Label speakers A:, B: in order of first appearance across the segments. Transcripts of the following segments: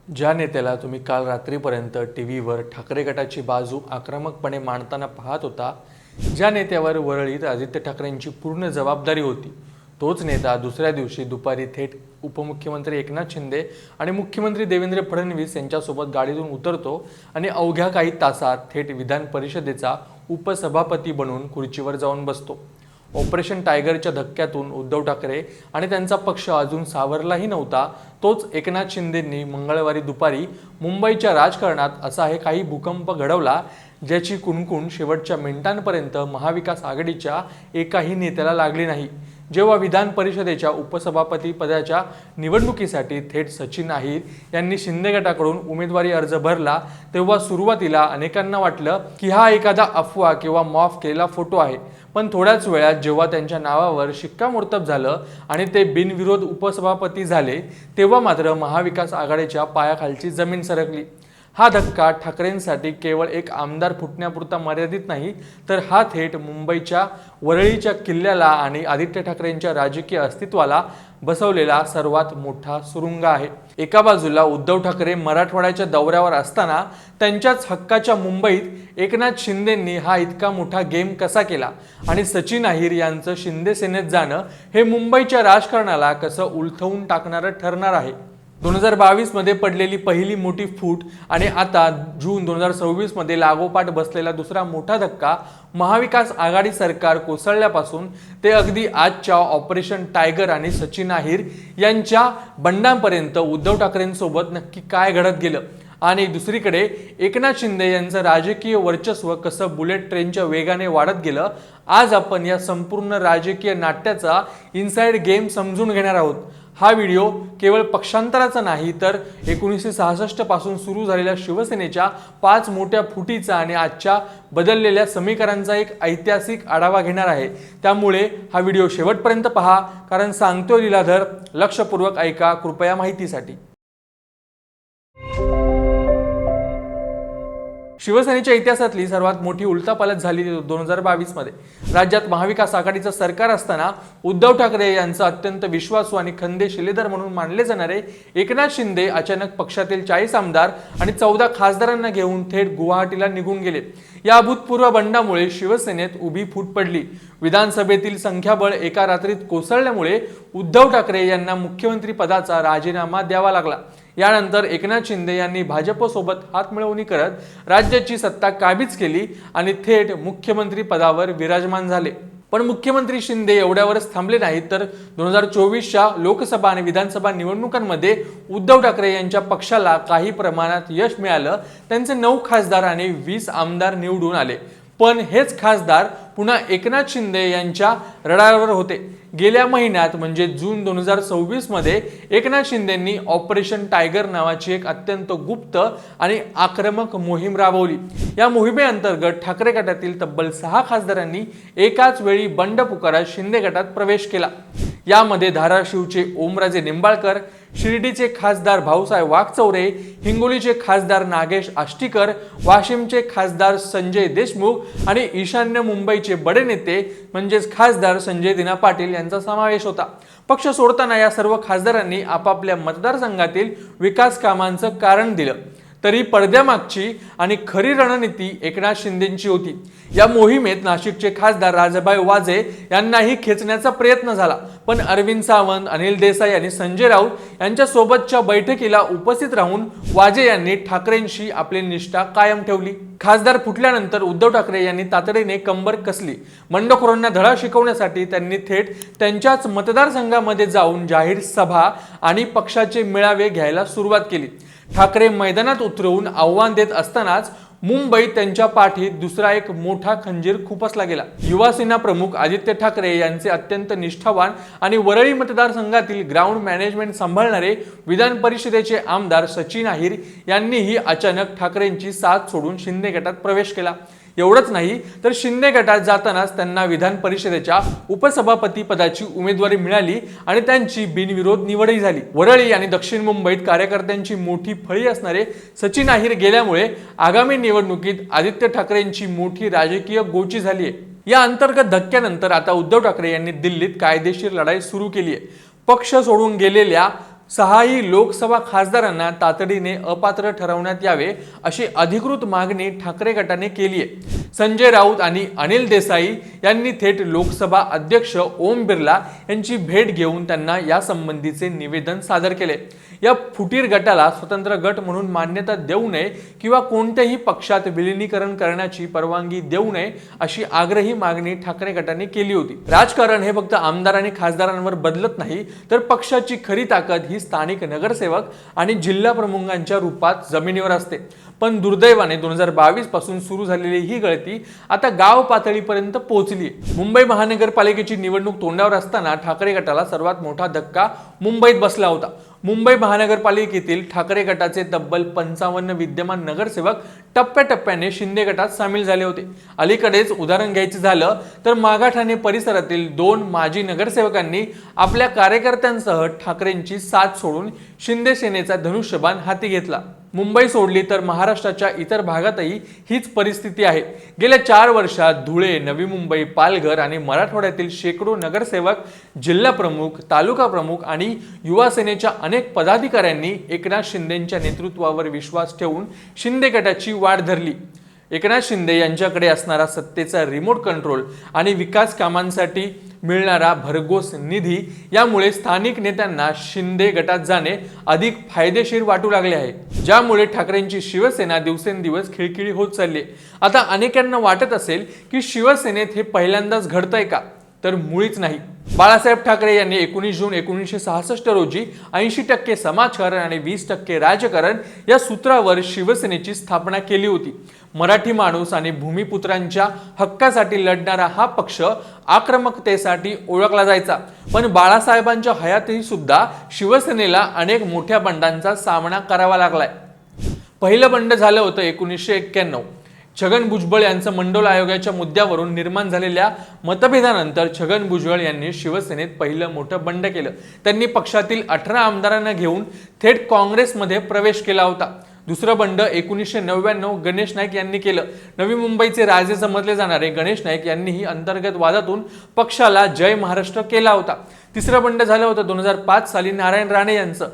A: ज्या नेत्याला तुम्ही काल रात्रीपर्यंत टीव्हीवर ठाकरे गटाची बाजू आक्रमकपणे मांडताना पाहत होता, ज्या नेत्यावर वरळीत आदित्य ठाकरेंची पूर्ण जबाबदारी होती, तोच नेता दुसऱ्या दिवशी दुपारी थेट उपमुख्यमंत्री एकनाथ शिंदे आणि मुख्यमंत्री देवेंद्र फडणवीस यांच्यासोबत गाडीतून उतरतो आणि अवघ्या काही तासात थेट विधान परिषदेचा उपसभापती बनून खुर्चीवर जाऊन बसतो। ऑपरेशन टायगरच्या धक्क्यातून उद्धव ठाकरे आणि त्यांचा पक्ष अजून सावरलाही नव्हता, तोच एकनाथ शिंदेंनी मंगळवारी दुपारी मुंबईच्या राजकारणात असा काही भूकंप घडवला, ज्याची कुणकुण शेवटच्या मिनिटांपर्यंत महाविकास आघाडीच्या एकाही नेत्याला लागली नाही। जेव्हा विधान परिषदेच्या उपसभापती पदाच्या निवडणुकीसाठी थेट सचिन अहिर यांनी शिंदे गटाकडून उमेदवारी अर्ज भरला, तेव्हा सुरुवातीला अनेकांना वाटलं की हा एखादा अफवा किंवा मॉफ केलेला फोटो आहे। पण थोड्याच वेळात जेव्हा त्यांच्या नावावर शिक्कामोर्तब झालं आणि ते बिनविरोध उपसभापती झाले, तेव्हा मात्र महाविकास आघाडीच्या पायाखालची जमीन सरकली। हा धक्का ठाकरेंसाठी केवळ एक आमदार फुटण्यापुरता मर्यादित नाही, तर हा थेट मुंबईच्या वरळीच्या किल्ल्याला आणि आदित्य ठाकरेंच्या राजकीय अस्तित्वाला बसवलेला सर्वात मोठा सुरुंग आहे। एका बाजूला उद्धव ठाकरे मराठवाड्याच्या दौऱ्यावर असताना त्यांच्याच हक्काच्या मुंबईत एकनाथ शिंदेंनी हा इतका मोठा गेम कसा केला आणि सचिन अहिर यांचं शिंदे सेनेत जाणं हे मुंबईच्या राजकारणाला कसं उलथवून टाकणारं ठरणार आहे। 2022 मध्ये पडलेली पहिली मोठी फूट आणि आता जून 2026 मध्ये लागोपाठ बसलेला दुसरा मोठा धक्का, महाविकास आघाडी सरकार कोसळल्यापासून ते अगदी आजच्या ऑपरेशन टायगर आणि सचिन अहिर यांच्या बंडांपर्यंत उद्धव ठाकरेंसोबत नक्की काय घडत गेलं आणि दुसरीकडे एकनाथ शिंदे यांचं राजकीय वर्चस्व कसं बुलेट ट्रेनच्या वेगाने वाढत गेलं, आज आपण या संपूर्ण राजकीय नाट्याचा इनसाइड गेम समजून घेणार आहोत। हा व्हिडिओ केवळ पक्षांतराचा नाही, तर 1966 पासून सुरू झालेल्या शिवसेनेच्या 5 मोठ्या फुटीचा आणि आजच्या बदललेल्या समीकरणांचा एक ऐतिहासिक आढावा घेणार आहे। त्यामुळे हा व्हिडिओ शेवटपर्यंत पहा, कारण सांगतोय लीलाधर, लक्षपूर्वक ऐका कृपया माहितीसाठी। शिवसेनेच्या इतिहासातली सर्वात मोठी उलथापालथ झाली 2022 मध्ये। राज्यात महाविकास आघाडीचं सरकार असताना उद्धव ठाकरे यांचा अत्यंत विश्वासू आणि खंदे शिलेदार म्हणून मानले जाणारे एकनाथ शिंदे अचानक पक्षातील 40 आमदार आणि 14 खासदारांना घेऊन थेट गुवाहाटीला निघून गेले। या अभूतपूर्व बंडामुळे शिवसेनेत उभी फूट पडली। विधानसभेतील संख्याबळ एका रात्रीत कोसळल्यामुळे उद्धव ठाकरे यांना मुख्यमंत्री पदाचा राजीनामा द्यावा लागला। यानंतर एकनाथ शिंदे यांनी भाजपसोबत हातमिळवणी करत राज्याची सत्ता काबीज केली आणि थेट मुख्यमंत्री पदावर विराजमान झाले। पण मुख्यमंत्री शिंदे एवढ्यावरच थांबले नाहीत, तर 2024च्या लोकसभा आणि विधानसभा निवडणुकांमध्ये उद्धव ठाकरे यांच्या पक्षाला काही प्रमाणात यश मिळालं। त्यांचे 9 खासदार आणि 20 आमदार निवडून आले। पण हेच खासदार पुन्हा एकनाथ शिंदे यांच्या रडारवर होते। गेल्या महिन्यात म्हणजे जून 2026 मध्ये एकनाथ शिंदेंनी ऑपरेशन टायगर नावाची एक अत्यंत गुप्त आणि आक्रमक मोहीम राबवली। या मोहिमेअंतर्गत ठाकरे गटातील तब्बल 6 खासदारांनी एकाच वेळी बंड पुकारत शिंदे गटात प्रवेश केला। यामध्ये धाराशिवचे ओमराजे निंबाळकर, शिर्डीचे खासदार भाऊसाहेब वाकचौरे, हिंगोलीचे खासदार नागेश आष्टीकर, वाशिमचे खासदार संजय देशमुख आणि ईशान्य मुंबईचे बडे नेते म्हणजेच खासदार संजय दिना पाटील यांचा समावेश होता। पक्ष सोडताना या सर्व खासदारांनी आपापल्या मतदारसंघातील विकास कामांचं कारण दिलं, तरी पडद्यामागची आणि खरी रणनीती एकनाथ शिंदेंची होती। या मोहिमेत नाशिकचे खासदार राजाभाई वाजे यांनाही खेचण्याचा प्रयत्न झाला, पण अरविंद सावंत, अनिल देसाई आणि संजय राऊत यांच्या सोबतच्या बैठकीला उपस्थित राहून वाजे यांनी ठाकरेंशी आपली निष्ठा कायम ठेवली। खासदार फुटल्यानंतर उद्धव ठाकरे यांनी तातडीने कंबर कसली। बंडखोरांना धडा शिकवण्यासाठी त्यांनी थेट त्यांच्याच मतदारसंघामध्ये जाऊन जाहीर सभा आणि पक्षाचे मेळावे घ्यायला सुरुवात केली। ठाकरे मैदानात उतरवून आव्हान देत असतानाच मुंबईत त्यांच्या पाठीत दुसरा एक मोठा खंजीर खुपसला गेला। युवासेना प्रमुख आदित्य ठाकरे यांचे अत्यंत निष्ठावान आणि वरळी मतदारसंघातील ग्राउंड मॅनेजमेंट सांभाळणारे विधान परिषदेचे आमदार सचिन अहिर यांनीही अचानक ठाकरेंची साथ सोडून शिंदे गटात प्रवेश केला। एवढंच नाही, तर शिंदे गटात जातानाच त्यांना विधान परिषदेच्या उपसभापती पदाची उमेदवारी मिळाली आणि त्यांची बिनविरोध निवडही झाली। वरळी आणि दक्षिण मुंबईत कार्यकर्त्यांची मोठी फळी असणारे सचिन अहिर गेल्यामुळे आगामी निवडणुकीत आदित्य ठाकरेंची मोठी राजकीय गोची झाली आहे। या अंतर्गत धक्क्यानंतर आता उद्धव ठाकरे यांनी दिल्लीत कायदेशीर लढाई सुरू केली आहे। पक्ष सोडून गेलेल्या 6ही लोकसभा खासदारांना तातडीने अपात्र ठरवण्यात यावे अशी अधिकृत मागणी ठाकरे गटाने केली आहे। संजय राऊत आणि अनिल देसाई यांनी थेट लोकसभा अध्यक्ष ओम बिर्ला यांची भेट घेऊन त्यांना या संबंधीचे निवेदन सादर केले। या फुटीर गटाला स्वतंत्र गट म्हणून मान्यता देऊ नये किंवा कोणत्याही पक्षात विलीनीकरण करण्याची परवानगी देऊ नये अशी आग्रही मागणी ठाकरे गटाने केली होती। राजकारण हे फक्त आमदार आणि खासदारांवर बदलत नाही, तर पक्षाची खरी ताकद ही स्थानिक नगरसेवक आणि जिल्हा प्रमुखांच्या रूपात जमिनीवर असते। पण दुर्दैवाने 2022 पासून सुरू झालेली ही गळती आता गाव पातळीपर्यंत पोहोचली आहे। मुंबई महानगरपालिकेची निवडणूक तोंडावर असताना ठाकरे गटाला सर्वात मोठा धक्का मुंबईत बसला होता। मुंबई महानगरपालिकेतील ठाकरे गटाचे तब्बल 55 विद्यमान नगरसेवक टप्प्याटप्प्याने शिंदे गटात सामील झाले होते। अलीकडेच उदाहरण घ्यायचे झालं तर मागाठाणे परिसरातील 2 माजी नगरसेवकांनी आपल्या कार्यकर्त्यांसह ठाकरेंची साथ सोडून शिंदे सेनेचा धनुष्यबाण हाती घेतला। मुंबई सोडली तर महाराष्ट्राच्या इतर भागातही हीच परिस्थिती आहे। गेल्या 4 वर्षात धुळे, नवी मुंबई, पालघर आणि मराठवाड्यातील शेकडो नगरसेवक, जिल्हा प्रमुख, तालुका प्रमुख आणि युवा सेनेच्या अनेक पदाधिकाऱ्यांनी एकनाथ शिंदेंच्या नेतृत्वावर विश्वास ठेवून शिंदे गटाची वाट धरली। एकनाथ शिंदे यांच्याकडे असणारा सत्तेचा रिमोट कंट्रोल आणि विकास कामांसाठी मिळणारा भरघोस निधी यामुळे स्थानिक नेत्यांना शिंदे गटात जाणे अधिक फायदेशीर वाटू लागले आहे, ज्यामुळे ठाकरेंची शिवसेना दिवसेंदिवस खिळखिळी होत चालली आहे। आता अनेकांना वाटत असेल की शिवसेनेत हे पहिल्यांदाच घडतंय का, तर मुळीच नाही। बाळासाहेब ठाकरे यांनी 19 जून 1966 रोजी 80% समाजकारण आणि 20% राजकारण या सूत्रावर शिवसेनेची स्थापना केली होती। मराठी माणूस आणि भूमिपुत्रांच्या हक्कासाठी लढणारा हा पक्ष आक्रमकतेसाठी ओळखला जायचा, पण बाळासाहेबांच्या हयातीत सुद्धा शिवसेनेला अनेक मोठ्या बंडांचा सामना करावा लागलाय। पहिलं बंड झालं होतं 1991। छगन भुजबळ यांचं मंडल आयोगाच्या मुद्द्यावरून निर्माण झालेल्या मतभेदानंतर छगन भुजबळ यांनी शिवसेनेत पहिलं मोठं बंड केलं। त्यांनी पक्षातील 18 आमदारांना घेऊन थेट काँग्रेसमध्ये प्रवेश केला होता। दुसरं बंड 1999 गणेश नाईक यांनी केलं। नवी मुंबईचे राजे समजले जाणारे गणेश नाईक यांनीही अंतर्गत वादातून पक्षाला जय महाराष्ट्र केला होता। तिसरं बंड झालं होतं 2005 साली नारायण राणे यांचं।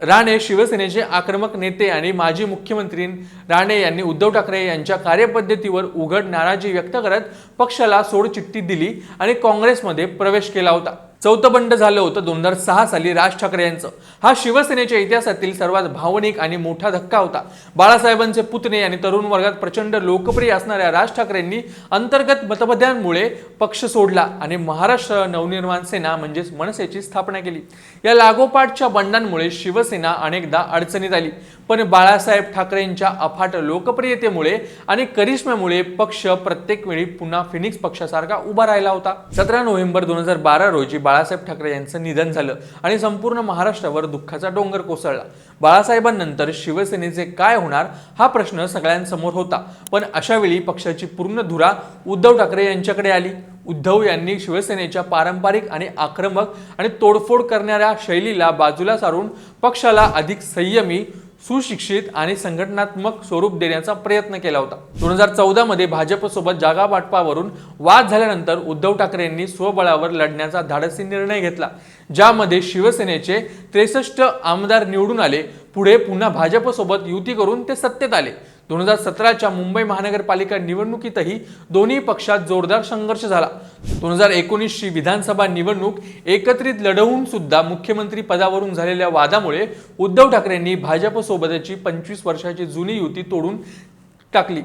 A: राणे शिवसेनेचे आक्रमक नेते आणि माजी मुख्यमंत्री राणे यांनी उद्धव ठाकरे यांच्या कार्यपद्धतीवर उघड नाराजी व्यक्त करत पक्षाला सोडचिठ्ठी दिली आणि काँग्रेसमध्ये प्रवेश केला होता। चौथं बंड झालं होतं 2006 साली राज ठाकरे यांचं। हा शिवसेनेच्या इतिहासातील सर्वात भावनिक आणि मोठा धक्का होता। बाळासाहेबांचे पुतणे आणि तरुण वर्गात प्रचंड लोकप्रिय असणाऱ्या राज ठाकरेंनी अंतर्गत मतभेदांमुळे पक्ष सोडला आणि महाराष्ट्र नवनिर्माण सेना म्हणजेच मनसेची स्थापना केली। या लागोपाठच्या बंडांमुळे शिवसेना अनेकदा अडचणीत आली, पण बाळासाहेब ठाकरेंच्या अफाट लोकप्रियतेमुळे आणि करिश्म्यामुळे पक्ष प्रत्येक वेळी पुन्हा फिनिक्स पक्षासारखा उभा राहिला होता। 17 नोव्हेंबर 2012 रोजी बाळासाहेब ठाकरे यांचं निधन झालं आणि संपूर्ण महाराष्ट्रावर दुःखाचा डोंगर कोसळला। बाळासाहेबांनंतर शिवसेनेचे काय होणार हा प्रश्न सगळ्यांसमोर होता, पण अशावेळी पक्षाची पूर्ण धुरा उद्धव ठाकरे यांच्याकडे आली। उद्धव यांनी शिवसेनेच्या पारंपरिक आणि आक्रमक आणि तोडफोड करणाऱ्या शैलीला बाजूला सारून पक्षाला अधिक संयमी, सुशिक्षित आणि संघटनात्मक स्वरूप देण्याचा प्रयत्न केला होता। 2014 मध्ये भाजपसोबत जागा वाटपावरून वाद झाल्यानंतर उद्धव ठाकरेंनी स्वबळावर लढण्याचा धाडसी निर्णय घेतला, ज्यामध्ये शिवसेनेचे 63 आमदार निवडून आले। पुढे पुन्हा भाजपसोबत युती करून ते सत्तेत आले। 2017च्या मुंबई महानगरपालिका निवडणुकीतही दोन्ही पक्षात जोरदार संघर्ष झाला। 2019ची विधानसभा निवडणूक एकत्रित लढवून सुद्धा मुख्यमंत्री पदावरून झालेल्या वादामुळे उद्धव ठाकरेंनी भाजपसोबतची 25 वर्षाची जुनी युती तोडून टाकली।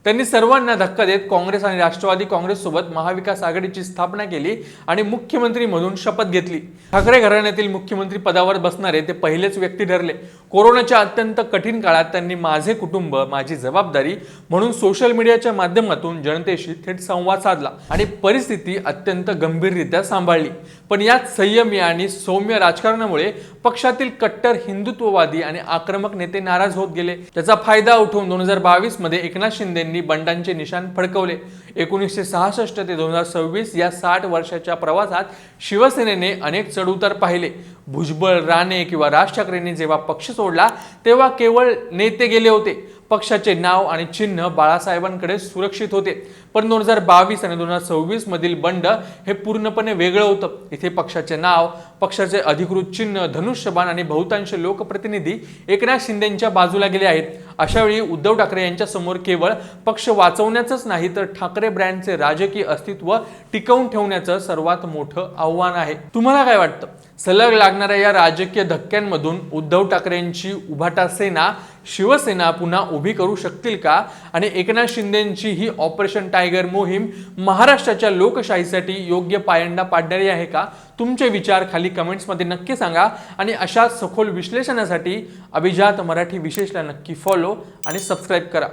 A: त्यांनी सर्वांना धक्का देत काँग्रेस आणि राष्ट्रवादी काँग्रेस सोबत महाविकास आघाडीची स्थापना केली आणि मुख्यमंत्री म्हणून शपथ घेतली। ठाकरे घराण्यातील मुख्यमंत्री पदावर बसणारे ते पहिलेच व्यक्ती ठरले। कोरोनाच्या अत्यंत कठीण काळात त्यांनी माझे कुटुंब माझी जबाबदारी म्हणून सोशल मीडियाच्या माध्यमातून जनतेशी थेट संवाद साधला आणि परिस्थिती अत्यंत गंभीररित्या सांभाळली। पण यात संयमी आणि सौम्य राजकारणामुळे पक्षातील कट्टर हिंदुत्ववादी आणि आक्रमक नेते नाराज होत गेले। त्याचा फायदा उठवून 2022 मध्ये एकनाथ शिंदेंनी बंडांचे निशाण फडकवले। 1966 ते 2026 या 60 वर्षाच्या प्रवासात शिवसेनेने अनेक चढउतार पाहिले। भुजबळ, राणे किंवा राज ठाकरेंनी जेव्हा पक्ष सोडला तेव्हा केवळ नेते गेले होते, पक्षाचे नाव आणि चिन्ह बाळासाहेबांकडे सुरक्षित होते. पण 2022 आणि 2026 मधील बंड हे पूर्णपणे वेगळं होतं. इथे पक्षाचे नाव, पक्षाचे अधिकृत चिन्ह, धनुष्यबाण आणि बहुतांश लोकप्रतिनिधी एकनाथ शिंदेंच्या बाजूला गेले आहेत. अशा वेळी उद्धव ठाकरे यांच्या समोर केवळ पक्ष वाचवण्याचंच नाही तर ठाकरे ब्रँडचे राजकीय अस्तित्व टिकवून ठेवण्याचं सर्वात मोठं आव्हान आहे. तुम्हाला काय वाटतं? सलग लागणाऱ्या या राजकीय धक्क्यांमधून उद्धव ठाकरेंची उभाटा सेना शिवसेना पुन्हा उभी करू शकतील का? आणि एकनाथ शिंदेंची ही ऑपरेशन टायगर मोहीम महाराष्ट्राच्या लोकशाहीसाठी योग्य पायंडा पाडणारी आहे का? तुमचे विचार खाली कमेंट्समध्ये नक्की सांगा. आणि अशा सखोल विश्लेषणासाठी अभिजात मराठी विशेषला नक्की फॉलो आणि सबस्क्राईब करा.